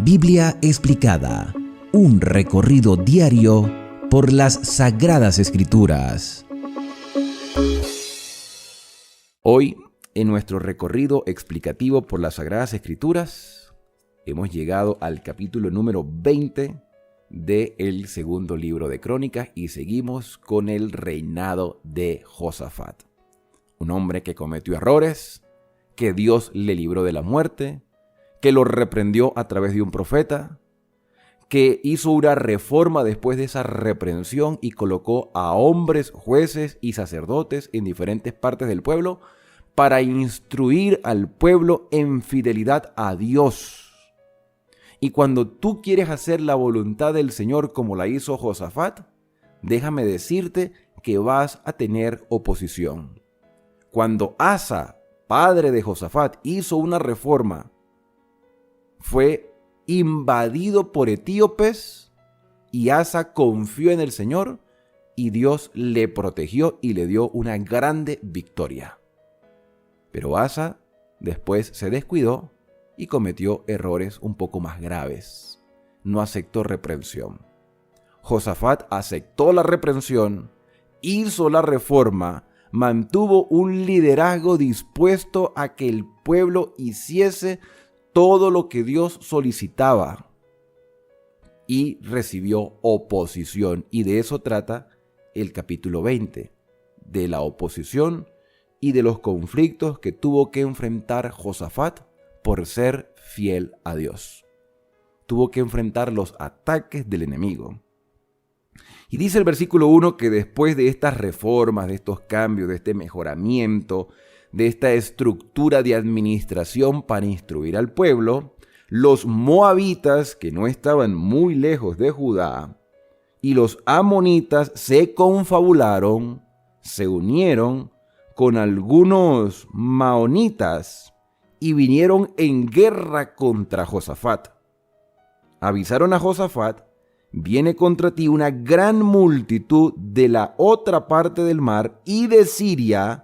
Biblia explicada, un recorrido diario por las Sagradas Escrituras. Hoy, en nuestro recorrido explicativo por las Sagradas Escrituras, hemos llegado al capítulo número 20 del segundo libro de Crónicas y seguimos con el reinado de Josafat. Un hombre que cometió errores, que Dios le libró de la muerte, que lo reprendió a través de un profeta, que hizo una reforma después de esa reprensión y colocó a hombres, jueces y sacerdotes en diferentes partes del pueblo para instruir al pueblo en fidelidad a Dios. Y cuando tú quieres hacer la voluntad del Señor como la hizo Josafat, déjame decirte que vas a tener oposición. Cuando Asa, padre de Josafat, hizo una reforma, fue invadido por etíopes y Asa confió en el Señor y Dios le protegió y le dio una grande victoria. Pero Asa después se descuidó y cometió errores un poco más graves. No aceptó reprensión. Josafat aceptó la reprensión, hizo la reforma, mantuvo un liderazgo dispuesto a que el pueblo hiciese todo lo que Dios solicitaba y recibió oposición. Y de eso trata el capítulo 20, de la oposición y de los conflictos que tuvo que enfrentar Josafat por ser fiel a Dios. Tuvo que enfrentar los ataques del enemigo. Y dice el versículo 1 que después de estas reformas, de estos cambios, de este mejoramiento, de esta estructura de administración para instruir al pueblo, los moabitas, que no estaban muy lejos de Judá, y los amonitas se confabularon, se unieron con algunos maonitas y vinieron en guerra contra Josafat. Avisaron a Josafat: viene contra ti una gran multitud de la otra parte del mar y de Siria,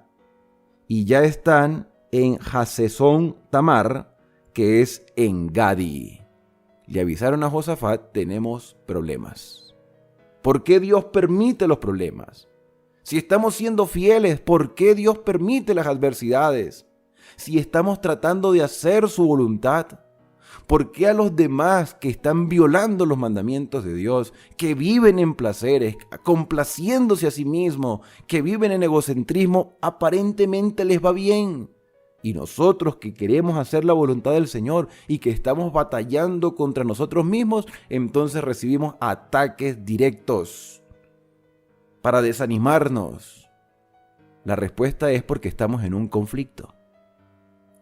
y ya están en Hasezón Tamar, que es en Gadi. Le avisaron a Josafat: tenemos problemas. ¿Por qué Dios permite los problemas? Si estamos siendo fieles, ¿por qué Dios permite las adversidades? Si estamos tratando de hacer su voluntad, ¿por qué a los demás que están violando los mandamientos de Dios, que viven en placeres, complaciéndose a sí mismos, que viven en egocentrismo, aparentemente les va bien? Y nosotros que queremos hacer la voluntad del Señor y que estamos batallando contra nosotros mismos, entonces recibimos ataques directos para desanimarnos. La respuesta es porque estamos en un conflicto.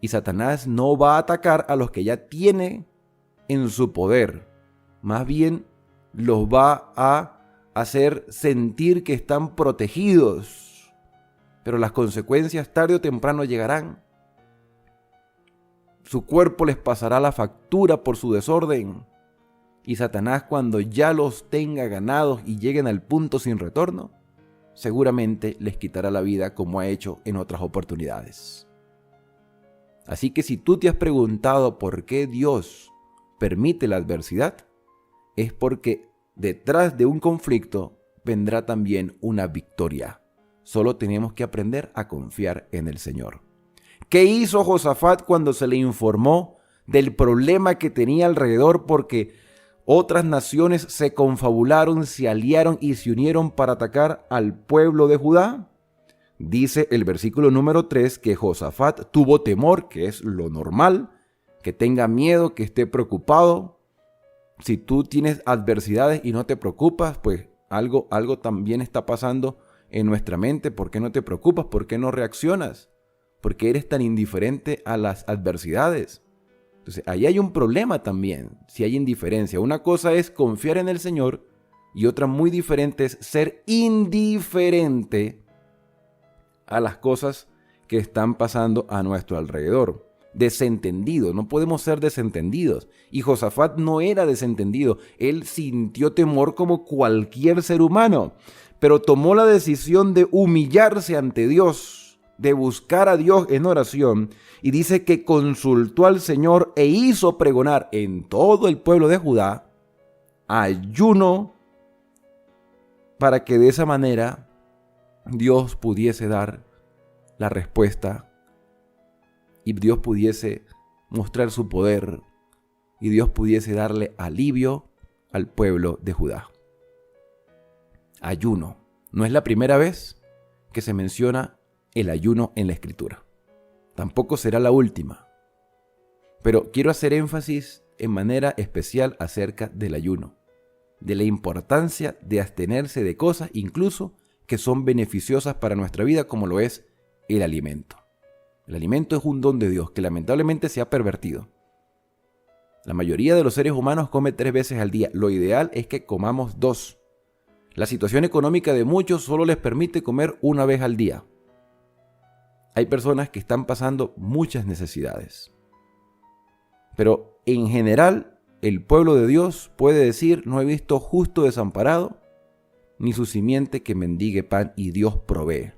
Y Satanás no va a atacar a los que ya tiene en su poder. Más bien los va a hacer sentir que están protegidos. Pero las consecuencias tarde o temprano llegarán. Su cuerpo les pasará la factura por su desorden. Y Satanás, cuando ya los tenga ganados y lleguen al punto sin retorno, seguramente les quitará la vida como ha hecho en otras oportunidades. Así que si tú te has preguntado por qué Dios permite la adversidad, es porque detrás de un conflicto vendrá también una victoria. Solo tenemos que aprender a confiar en el Señor. ¿Qué hizo Josafat cuando se le informó del problema que tenía alrededor porque otras naciones se confabularon, se aliaron y se unieron para atacar al pueblo de Judá? Dice el versículo número 3 que Josafat tuvo temor, que es lo normal, que tenga miedo, que esté preocupado. Si tú tienes adversidades y no te preocupas, pues algo también está pasando en nuestra mente. ¿Por qué no te preocupas? ¿Por qué no reaccionas? ¿Por qué eres tan indiferente a las adversidades? Entonces, ahí hay un problema también, si hay indiferencia. Una cosa es confiar en el Señor y otra muy diferente es ser indiferente a las cosas que están pasando a nuestro alrededor. Desentendido, no podemos ser desentendidos. Y Josafat no era desentendido, él sintió temor como cualquier ser humano, pero tomó la decisión de humillarse ante Dios de buscar a Dios en oración, y dice que consultó al Señor e hizo pregonar en todo el pueblo de Judá ayuno para que de esa manera Dios pudiese dar la respuesta y Dios pudiese mostrar su poder y Dios pudiese darle alivio al pueblo de Judá. Ayuno. No es la primera vez que se menciona el ayuno en la Escritura. Tampoco será la última. Pero quiero hacer énfasis en manera especial acerca del ayuno, de la importancia de abstenerse de cosas incluso que son beneficiosas para nuestra vida, como lo es el alimento. El alimento es un don de Dios que lamentablemente se ha pervertido. La mayoría de los seres humanos come 3 veces al día. Lo ideal es que comamos 2. La situación económica de muchos solo les permite comer 1 vez al día. Hay personas que están pasando muchas necesidades. Pero en general, el pueblo de Dios puede decir: no he visto justo desamparado, ni su simiente que mendigue pan, y Dios provee.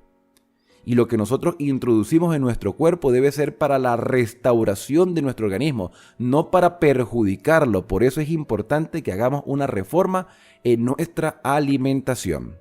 Y lo que nosotros introducimos en nuestro cuerpo debe ser para la restauración de nuestro organismo, no para perjudicarlo. Por eso es importante que hagamos una reforma en nuestra alimentación.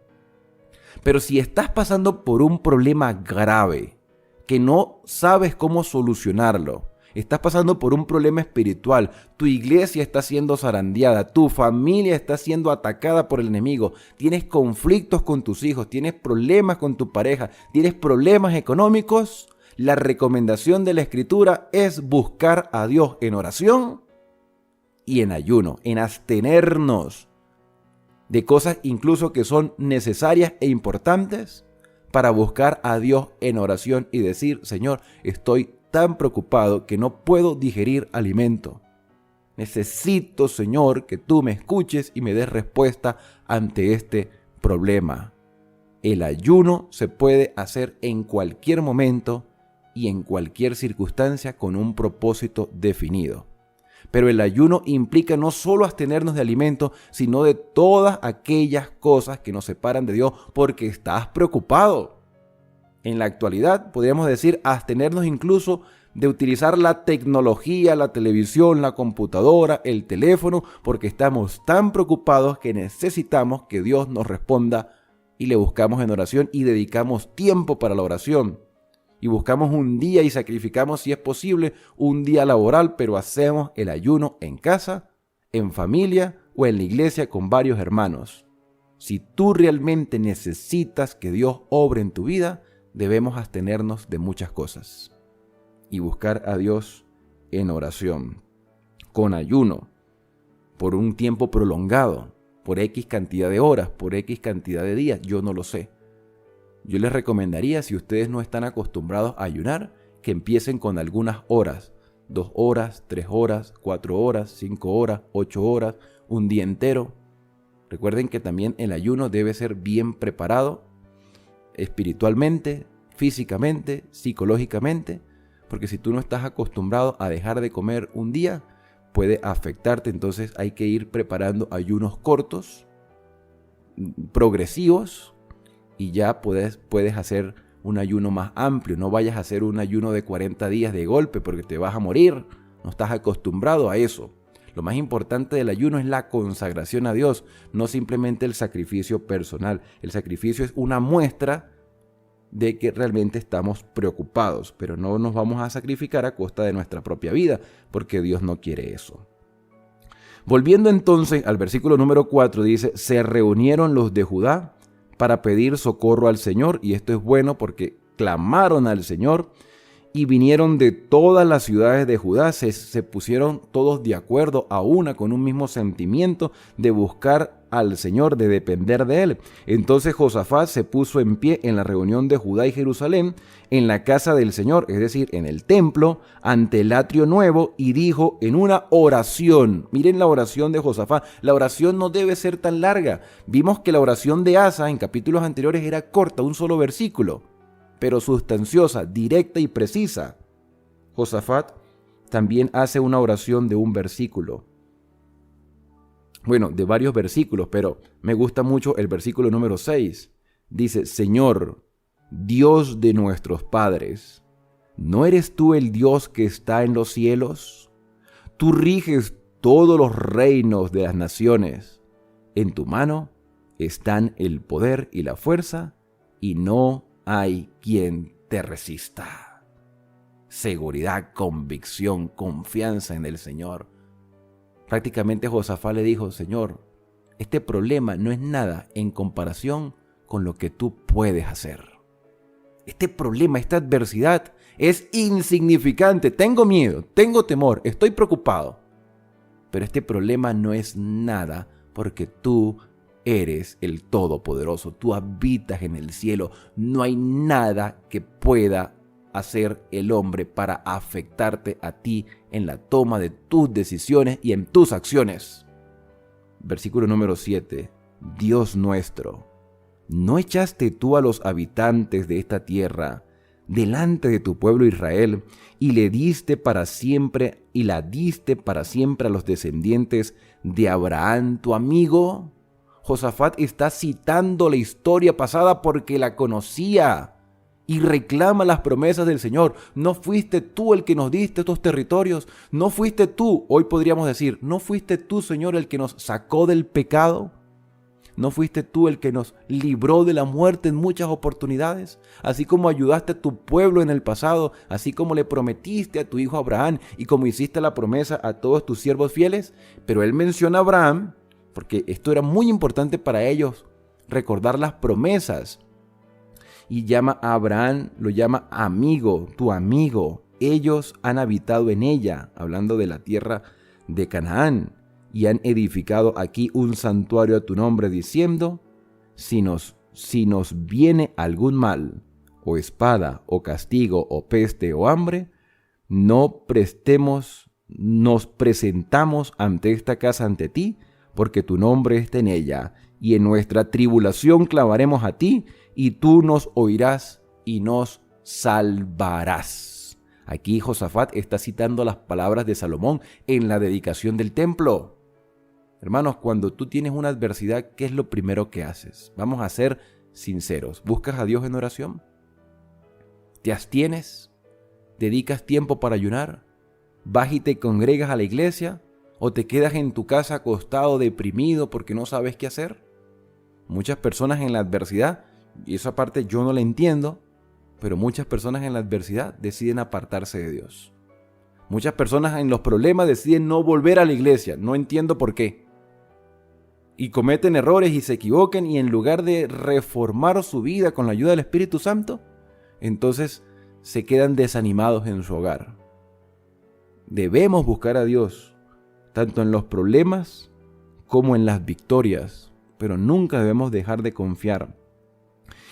Pero si estás pasando por un problema grave, que no sabes cómo solucionarlo, estás pasando por un problema espiritual, tu iglesia está siendo zarandeada, tu familia está siendo atacada por el enemigo, tienes conflictos con tus hijos, tienes problemas con tu pareja, tienes problemas económicos, la recomendación de la Escritura es buscar a Dios en oración y en ayuno, en abstenernos de cosas incluso que son necesarias e importantes para buscar a Dios en oración y decir: Señor, estoy tan preocupado que no puedo digerir alimento. Necesito, Señor, que tú me escuches y me des respuesta ante este problema. El ayuno se puede hacer en cualquier momento y en cualquier circunstancia con un propósito definido. Pero el ayuno implica no solo abstenernos de alimento, sino de todas aquellas cosas que nos separan de Dios porque estás preocupado. En la actualidad podríamos decir abstenernos incluso de utilizar la tecnología, la televisión, la computadora, el teléfono, porque estamos tan preocupados que necesitamos que Dios nos responda y le buscamos en oración y dedicamos tiempo para la oración. Y buscamos un día y sacrificamos, si es posible, un día laboral, pero hacemos el ayuno en casa, en familia o en la iglesia con varios hermanos. Si tú realmente necesitas que Dios obre en tu vida, debemos abstenernos de muchas cosas y buscar a Dios en oración, con ayuno, por un tiempo prolongado, por X cantidad de horas, por X cantidad de días, yo no lo sé. Yo les recomendaría, si ustedes no están acostumbrados a ayunar, que empiecen con algunas horas, 2 horas, 3 horas, 4 horas, 5 horas, 8 horas, un día entero. Recuerden que también el ayuno debe ser bien preparado espiritualmente, físicamente, psicológicamente, porque si tú no estás acostumbrado a dejar de comer un día, puede afectarte. Entonces hay que ir preparando ayunos cortos, progresivos, y ya puedes hacer un ayuno más amplio. No vayas a hacer un ayuno de 40 días de golpe porque te vas a morir. No estás acostumbrado a eso. Lo más importante del ayuno es la consagración a Dios, no simplemente el sacrificio personal. El sacrificio es una muestra de que realmente estamos preocupados, pero no nos vamos a sacrificar a costa de nuestra propia vida, porque Dios no quiere eso. Volviendo entonces al versículo número 4, dice: se reunieron los de Judá para pedir socorro al Señor, y esto es bueno porque clamaron al Señor y vinieron de todas las ciudades de Judá, se pusieron todos de acuerdo a una, con un mismo sentimiento de buscar al Señor, de depender de Él. Entonces Josafat se puso en pie en la reunión de Judá y Jerusalén, en la casa del Señor, es decir, en el templo, ante el atrio nuevo, y dijo en una oración. Miren la oración de Josafat. La oración no debe ser tan larga. Vimos que la oración de Asa en capítulos anteriores era corta, un solo versículo, pero sustanciosa, directa y precisa. Josafat también hace una oración de un versículo. Bueno, de varios versículos, pero me gusta mucho el versículo número 6. Dice: Señor, Dios de nuestros padres, ¿no eres tú el Dios que está en los cielos? Tú riges todos los reinos de las naciones. En tu mano están el poder y la fuerza, y no hay quien te resista. Seguridad, convicción, confianza en el Señor. Prácticamente Josafat le dijo: Señor, este problema no es nada en comparación con lo que tú puedes hacer. Este problema, esta adversidad es insignificante. Tengo miedo, tengo temor, estoy preocupado. Pero este problema no es nada porque tú eres el Todopoderoso. Tú habitas en el cielo. No hay nada que pueda hacer el hombre para afectarte a ti en la toma de tus decisiones y en tus acciones. Versículo número 7. Dios nuestro, ¿no echaste tú a los habitantes de esta tierra delante de tu pueblo Israel y la diste para siempre a los descendientes de Abraham, tu amigo? Josafat está citando la historia pasada porque la conocía y reclama las promesas del Señor. ¿No fuiste tú el que nos diste estos territorios? ¿No fuiste tú, hoy podríamos decir, no fuiste tú, Señor, el que nos sacó del pecado? ¿No fuiste tú el que nos libró de la muerte en muchas oportunidades? Así como ayudaste a tu pueblo en el pasado, así como le prometiste a tu hijo Abraham y como hiciste la promesa a todos tus siervos fieles. Pero él menciona a Abraham porque esto era muy importante para ellos, recordar las promesas. Y llama a Abraham, lo llama amigo, tu amigo. Ellos han habitado en ella, hablando de la tierra de Canaán, y han edificado aquí un santuario a tu nombre, diciendo: si nos viene algún mal, o espada, o castigo, o peste, o hambre, nos presentamos ante esta casa ante ti, porque tu nombre está en ella, y en nuestra tribulación clamaremos a ti, y tú nos oirás y nos salvarás. Aquí Josafat está citando las palabras de Salomón en la dedicación del templo. Hermanos, cuando tú tienes una adversidad, ¿qué es lo primero que haces? Vamos a ser sinceros. ¿Buscas a Dios en oración? ¿Te abstienes? ¿Dedicas tiempo para ayunar? ¿Vas y te congregas a la iglesia? ¿O te quedas en tu casa acostado, deprimido porque no sabes qué hacer? Muchas personas en la adversidad, y esa parte yo no la entiendo, pero muchas personas en la adversidad deciden apartarse de Dios. Muchas personas en los problemas deciden no volver a la iglesia. No entiendo por qué. Y cometen errores y se equivocan, y en lugar de reformar su vida con la ayuda del Espíritu Santo, entonces se quedan desanimados en su hogar. Debemos buscar a Dios, tanto en los problemas como en las victorias, pero nunca debemos dejar de confiar.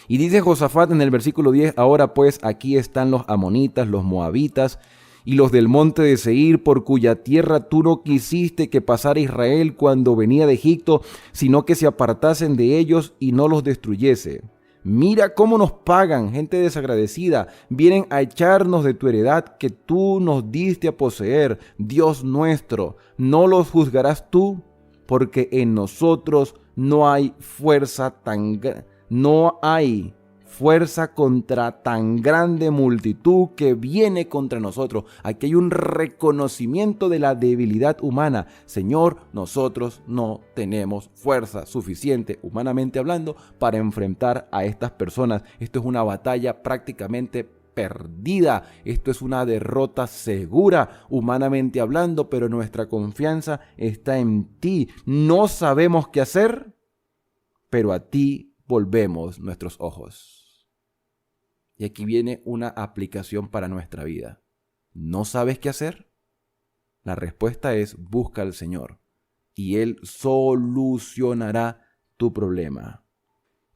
Y dice Josafat en el versículo 10, ahora pues aquí están los amonitas, los moabitas y los del monte de Seir, por cuya tierra tú no quisiste que pasara Israel cuando venía de Egipto, sino que se apartasen de ellos y no los destruyese. Mira cómo nos pagan, gente desagradecida, vienen a echarnos de tu heredad que tú nos diste a poseer. Dios nuestro, ¿no los juzgarás tú? Porque en nosotros no hay fuerza contra tan grande multitud que viene contra nosotros. Aquí hay un reconocimiento de la debilidad humana. Señor, nosotros no tenemos fuerza suficiente, humanamente hablando, para enfrentar a estas personas. Esto es una batalla prácticamente perdida. Esto es una derrota segura, humanamente hablando, pero nuestra confianza está en ti. No sabemos qué hacer, pero a ti volvemos nuestros ojos. Y aquí viene una aplicación para nuestra vida. ¿No sabes qué hacer? La respuesta es: busca al Señor y Él solucionará tu problema.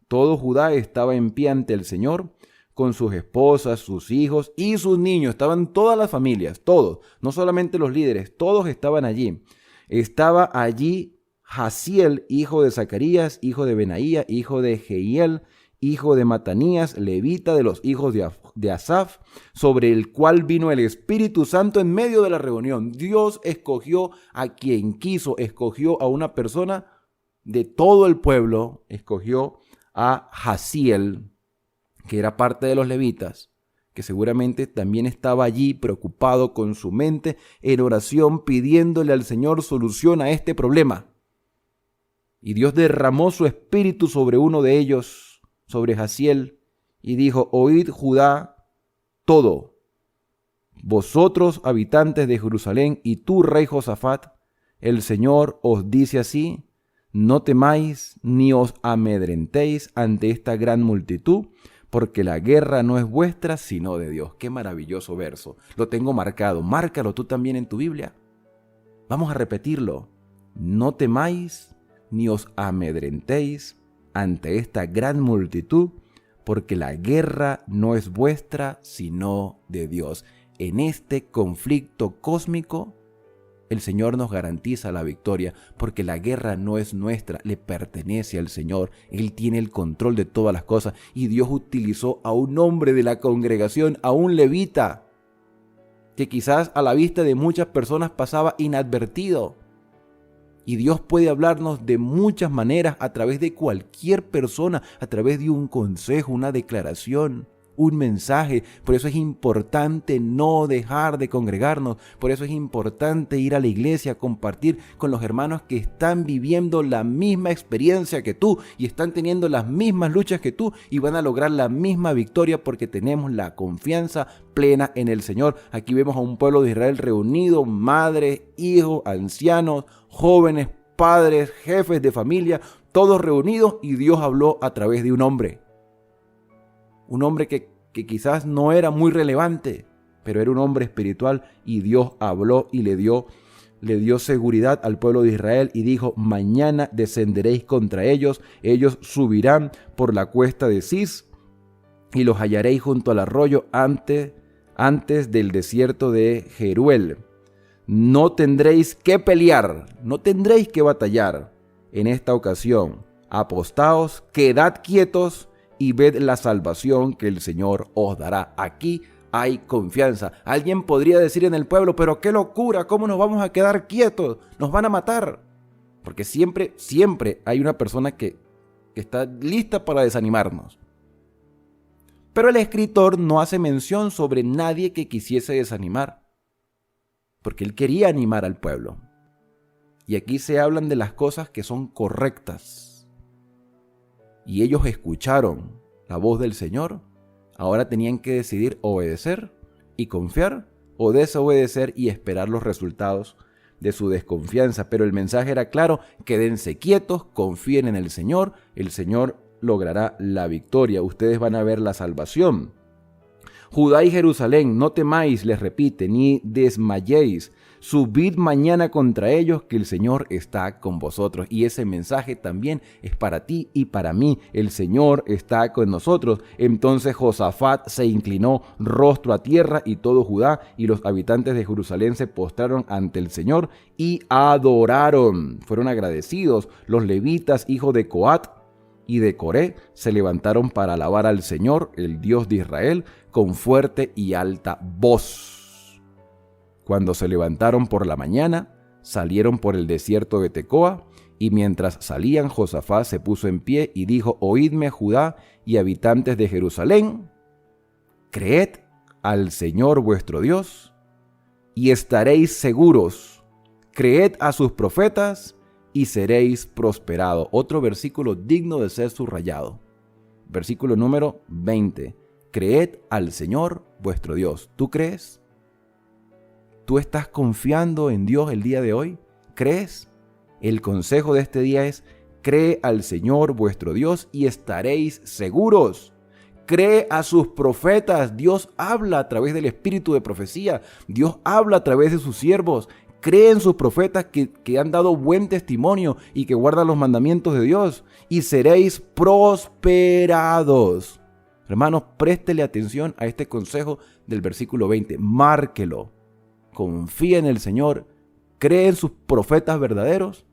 Todo Judá estaba en pie ante el Señor, con sus esposas, sus hijos y sus niños. Estaban todas las familias, todos, no solamente los líderes, todos estaban allí. Estaba allí Jaziel, hijo de Zacarías, hijo de Benaía, hijo de Jehiel, hijo de Matanías, levita de los hijos de Asaf, sobre el cual vino el Espíritu Santo en medio de la reunión. Dios escogió a quien quiso, escogió a una persona de todo el pueblo, escogió a Jaziel, que era parte de los levitas, que seguramente también estaba allí preocupado con su mente en oración pidiéndole al Señor solución a este problema. Y Dios derramó su espíritu sobre uno de ellos, sobre Jaziel, y dijo: oíd Judá todo, vosotros habitantes de Jerusalén, y tú, rey Josafat, el Señor os dice así: no temáis ni os amedrentéis ante esta gran multitud, porque la guerra no es vuestra, sino de Dios. Qué maravilloso verso. Lo tengo marcado. Márcalo tú también en tu Biblia. Vamos a repetirlo. No temáis ni os amedrentéis ante esta gran multitud, porque la guerra no es vuestra, sino de Dios. En este conflicto cósmico, el Señor nos garantiza la victoria, porque la guerra no es nuestra, le pertenece al Señor. Él tiene el control de todas las cosas, y Dios utilizó a un hombre de la congregación, a un levita, que quizás a la vista de muchas personas pasaba inadvertido. Y Dios puede hablarnos de muchas maneras, a través de cualquier persona, a través de un consejo, una declaración, un mensaje. Por eso es importante no dejar de congregarnos. Por eso es importante ir a la iglesia, compartir con los hermanos que están viviendo la misma experiencia que tú y están teniendo las mismas luchas que tú y van a lograr la misma victoria, porque tenemos la confianza plena en el Señor. Aquí vemos a un pueblo de Israel reunido, madres, hijos, ancianos, jóvenes, padres, jefes de familia, todos reunidos, y Dios habló a través de un hombre. Un hombre que quizás no era muy relevante, pero era un hombre espiritual, y Dios habló y le dio seguridad al pueblo de Israel y dijo: mañana descenderéis contra ellos, ellos subirán por la cuesta de Cis y los hallaréis junto al arroyo antes del desierto de Jeruel. No tendréis que pelear, no tendréis que batallar en esta ocasión. Apostaos, quedad quietos y ved la salvación que el Señor os dará. Aquí hay confianza. Alguien podría decir en el pueblo: pero qué locura, ¿cómo nos vamos a quedar quietos? Nos van a matar. Porque siempre hay una persona que está lista para desanimarnos. Pero el escritor no hace mención sobre nadie que quisiese desanimar, porque él quería animar al pueblo. Y aquí se hablan de las cosas que son correctas. Y ellos escucharon la voz del Señor. Ahora tenían que decidir obedecer y confiar, o desobedecer y esperar los resultados de su desconfianza. Pero el mensaje era claro: quédense quietos, confíen en el Señor logrará la victoria, ustedes van a ver la salvación. Judá y Jerusalén, no temáis, les repite, ni desmayéis. Subid mañana contra ellos, que el Señor está con vosotros. Y ese mensaje también es para ti y para mí. El Señor está con nosotros. Entonces Josafat se inclinó rostro a tierra, y todo Judá y los habitantes de Jerusalén se postraron ante el Señor y adoraron. Fueron agradecidos. Los levitas, hijos de Coat y de Coré, se levantaron para alabar al Señor, el Dios de Israel, con fuerte y alta voz. Cuando se levantaron por la mañana, salieron por el desierto de Tecoa, y mientras salían, Josafat se puso en pie y dijo: oídme, Judá y habitantes de Jerusalén, creed al Señor vuestro Dios y estaréis seguros. Creed a sus profetas y seréis prosperados. Otro versículo digno de ser subrayado. Versículo número 20. Creed al Señor vuestro Dios. ¿Tú crees? ¿Tú estás confiando en Dios el día de hoy? ¿Crees? El consejo de este día es: cree al Señor vuestro Dios y estaréis seguros. Cree a sus profetas. Dios habla a través del espíritu de profecía. Dios habla a través de sus siervos. Cree en sus profetas que han dado buen testimonio y que guardan los mandamientos de Dios, y seréis prosperados. Hermanos, préstele atención a este consejo del versículo 20. Márquelo. Confía en el Señor, cree en sus profetas verdaderos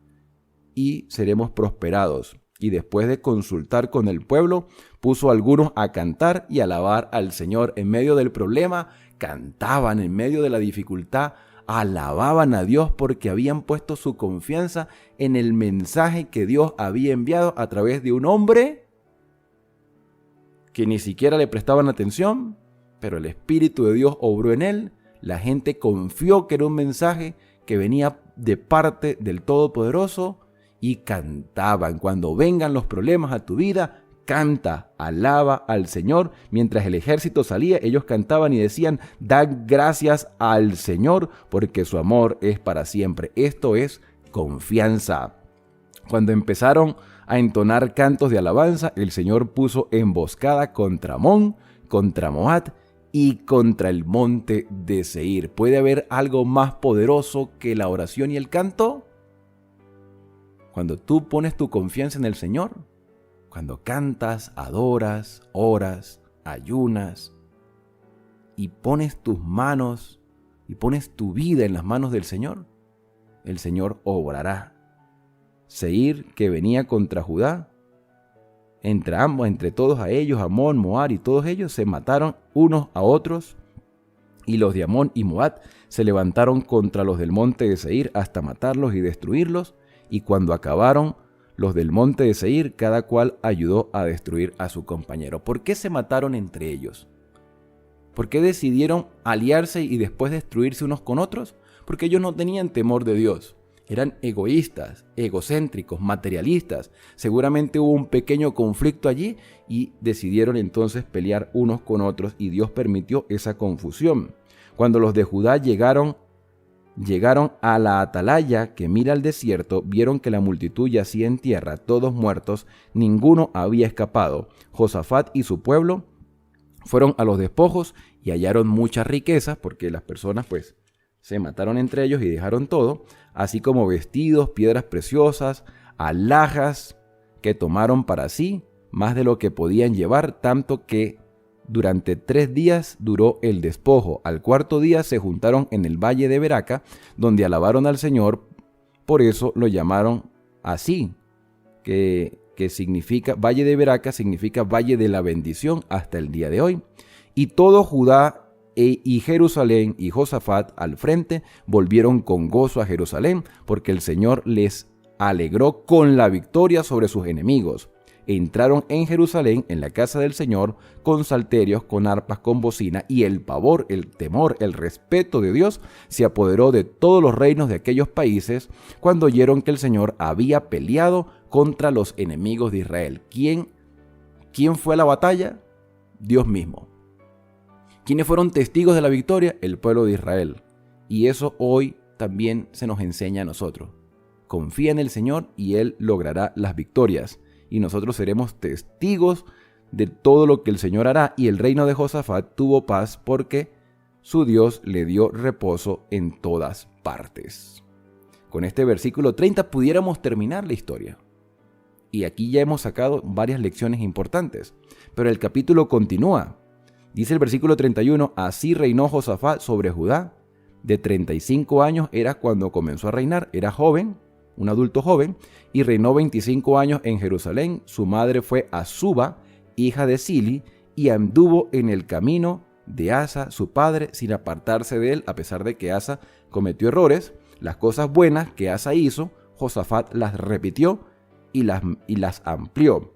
y seremos prosperados. Y después de consultar con el pueblo, puso a algunos a cantar y alabar al Señor. En medio del problema, cantaban. En medio de la dificultad, alababan a Dios, porque habían puesto su confianza en el mensaje que Dios había enviado a través de un hombre que ni siquiera le prestaban atención, pero el Espíritu de Dios obró en él. La gente confió que era un mensaje que venía de parte del Todopoderoso y cantaban. Cuando vengan los problemas a tu vida, canta, alaba al Señor. Mientras el ejército salía, ellos cantaban y decían: da gracias al Señor porque su amor es para siempre. Esto es confianza. Cuando empezaron a entonar cantos de alabanza, el Señor puso emboscada contra Amón, contra Moab y contra el monte de Seir. ¿Puede haber algo más poderoso que la oración y el canto? Cuando tú pones tu confianza en el Señor, cuando cantas, adoras, oras, ayunas y pones tus manos y pones tu vida en las manos del Señor, el Señor obrará. Seir, que venía contra Judá, entre todos a ellos, Amón, Moab y todos ellos se mataron unos a otros, y los de Amón y Moab se levantaron contra los del monte de Seir hasta matarlos y destruirlos, y cuando acabaron los del monte de Seir, cada cual ayudó a destruir a su compañero. ¿Por qué se mataron entre ellos? ¿Por qué decidieron aliarse y después destruirse unos con otros? Porque ellos no tenían temor de Dios. Eran egoístas, egocéntricos, materialistas. Seguramente hubo un pequeño conflicto allí y decidieron entonces pelear unos con otros, y Dios permitió esa confusión. Cuando los de Judá llegaron a la atalaya que mira al desierto, vieron que la multitud yacía en tierra, todos muertos, ninguno había escapado. Josafat y su pueblo fueron a los despojos y hallaron muchas riquezas, porque las personas se mataron entre ellos y dejaron todo, así como vestidos, piedras preciosas, alhajas que tomaron para sí, más de lo que podían llevar, tanto que durante 3 días duró el despojo. Al cuarto día se juntaron en el valle de Beraca, donde alabaron al Señor. Por eso lo llamaron así, que significa, Valle de Beraca significa Valle de la Bendición hasta el día de hoy. Y todo Judá y Jerusalén y Josafat al frente volvieron con gozo a Jerusalén, porque el Señor les alegró con la victoria sobre sus enemigos. Entraron en Jerusalén, en la casa del Señor, con salterios, con arpas, con bocina, y el pavor, el temor, el respeto de Dios se apoderó de todos los reinos de aquellos países cuando oyeron que el Señor había peleado contra los enemigos de Israel. ¿Quién fue a la batalla? Dios mismo. ¿Quiénes fueron testigos de la victoria? El pueblo de Israel. Y eso hoy también se nos enseña a nosotros. Confía en el Señor y Él logrará las victorias. Y nosotros seremos testigos de todo lo que el Señor hará. Y el reino de Josafat tuvo paz porque su Dios le dio reposo en todas partes. Con este versículo 30 pudiéramos terminar la historia. Y aquí ya hemos sacado varias lecciones importantes. Pero el capítulo continúa. Dice el versículo 31, así reinó Josafat sobre Judá. De 35 años era cuando comenzó a reinar, era joven, un adulto joven, y reinó 25 años en Jerusalén. Su madre fue Azuba, hija de Sili, y anduvo en el camino de Asa, su padre, sin apartarse de él, a pesar de que Asa cometió errores. Las cosas buenas que Asa hizo, Josafat las repitió y las amplió,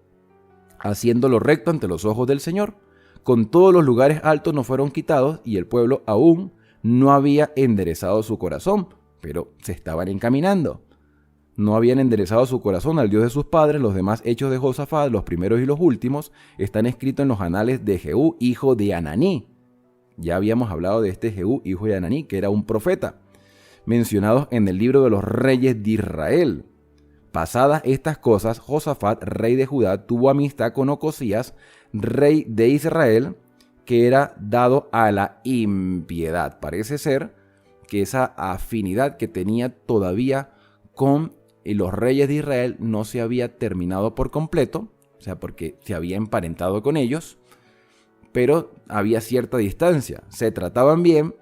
haciéndolo recto ante los ojos del Señor. Con todos los lugares altos no fueron quitados, y el pueblo aún no había enderezado su corazón, pero se estaban encaminando. No habían enderezado su corazón al Dios de sus padres. Los demás hechos de Josafat, los primeros y los últimos, están escritos en los anales de Jehú, hijo de Ananí. Ya habíamos hablado de este Jehú, hijo de Ananí, que era un profeta, mencionados en el libro de los reyes de Israel. Pasadas estas cosas, Josafat, rey de Judá, tuvo amistad con Ocosías, rey de Israel, que era dado a la impiedad. Parece ser que esa afinidad que tenía todavía con los reyes de Israel no se había terminado por completo, o sea, porque se había emparentado con ellos, pero había cierta distancia. Se trataban bien,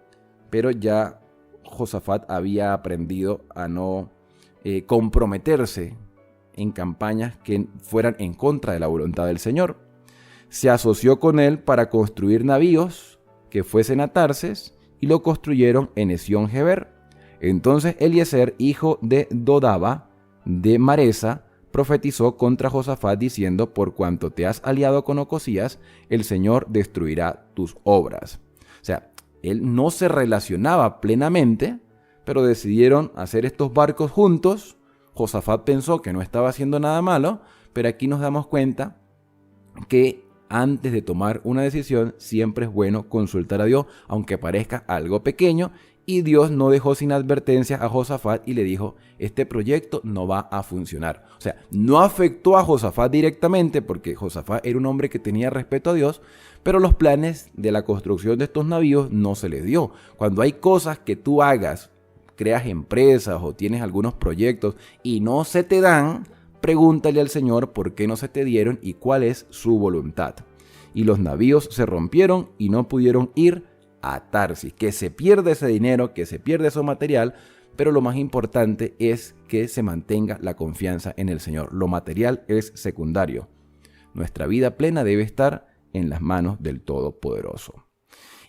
pero ya Josafat había aprendido a no comprometerse en campañas que fueran en contra de la voluntad del Señor. Se asoció con él para construir navíos que fuesen a Tarses, y lo construyeron en Esión-Geber. Entonces Eliezer, hijo de Dodaba, de Maresa, profetizó contra Josafat diciendo: por cuanto te has aliado con Ocosías, el Señor destruirá tus obras. O sea, él no se relacionaba plenamente, pero decidieron hacer estos barcos juntos. Josafat pensó que no estaba haciendo nada malo, pero aquí nos damos cuenta que antes de tomar una decisión siempre es bueno consultar a Dios, aunque parezca algo pequeño. Y Dios no dejó sin advertencia a Josafat y le dijo: este proyecto no va a funcionar. O sea, no afectó a Josafat directamente, porque Josafat era un hombre que tenía respeto a Dios, pero los planes de la construcción de estos navíos no se les dio. Cuando hay cosas que tú hagas, creas empresas o tienes algunos proyectos y no se te dan, pregúntale al Señor por qué no se te dieron y cuál es su voluntad. Y los navíos se rompieron y no pudieron ir a Tarsis. Que se pierde ese dinero, que se pierde ese material, pero lo más importante es que se mantenga la confianza en el Señor. Lo material es secundario. Nuestra vida plena debe estar en las manos del Todopoderoso.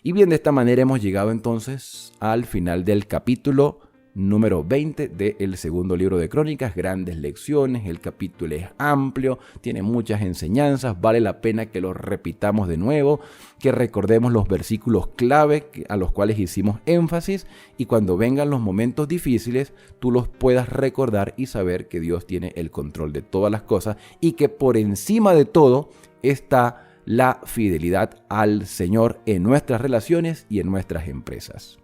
Y bien, de esta manera hemos llegado entonces al final del capítulo número 20 del segundo libro de Crónicas. Grandes lecciones, el capítulo es amplio, tiene muchas enseñanzas, vale la pena que lo repitamos de nuevo, que recordemos los versículos clave a los cuales hicimos énfasis, y cuando vengan los momentos difíciles tú los puedas recordar y saber que Dios tiene el control de todas las cosas y que por encima de todo está la fidelidad al Señor en nuestras relaciones y en nuestras empresas.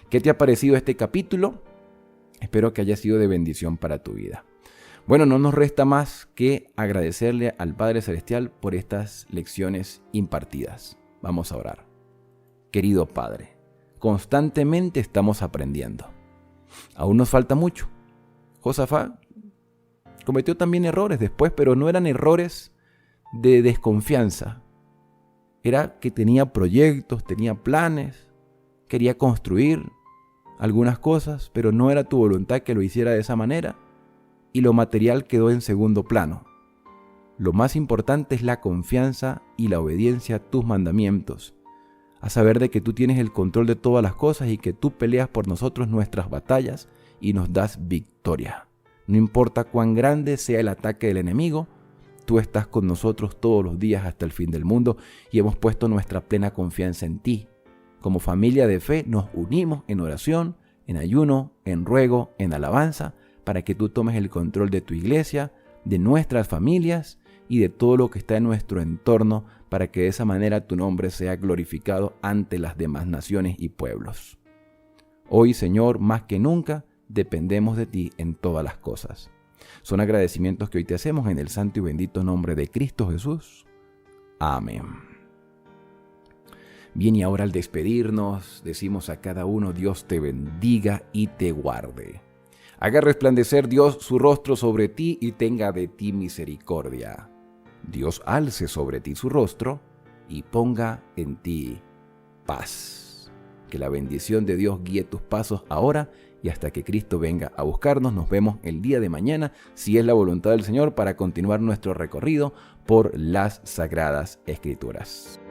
¿Qué te ha parecido este capítulo? Espero que haya sido de bendición para tu vida. Bueno, no nos resta más que agradecerle al Padre Celestial por estas lecciones impartidas. Vamos a orar. Querido Padre, constantemente estamos aprendiendo. Aún nos falta mucho. Josafat cometió también errores después, pero no eran errores de desconfianza. Era que tenía proyectos, tenía planes, quería construir algunas cosas, pero no era tu voluntad que lo hiciera de esa manera, y lo material quedó en segundo plano. Lo más importante es la confianza y la obediencia a tus mandamientos, a saber de que tú tienes el control de todas las cosas y que tú peleas por nosotros nuestras batallas y nos das victoria. No importa cuán grande sea el ataque del enemigo, tú estás con nosotros todos los días hasta el fin del mundo y hemos puesto nuestra plena confianza en ti. Como familia de fe nos unimos en oración, en ayuno, en ruego, en alabanza, para que tú tomes el control de tu iglesia, de nuestras familias y de todo lo que está en nuestro entorno, para que de esa manera tu nombre sea glorificado ante las demás naciones y pueblos. Hoy, Señor, más que nunca, dependemos de ti en todas las cosas. Son agradecimientos que hoy te hacemos en el santo y bendito nombre de Cristo Jesús. Amén. Bien, y ahora al despedirnos, decimos a cada uno: Dios te bendiga y te guarde. Haga resplandecer Dios su rostro sobre ti y tenga de ti misericordia. Dios alce sobre ti su rostro y ponga en ti paz. Que la bendición de Dios guíe tus pasos ahora y hasta que Cristo venga a buscarnos. Nos vemos el día de mañana, si es la voluntad del Señor, para continuar nuestro recorrido por las Sagradas Escrituras.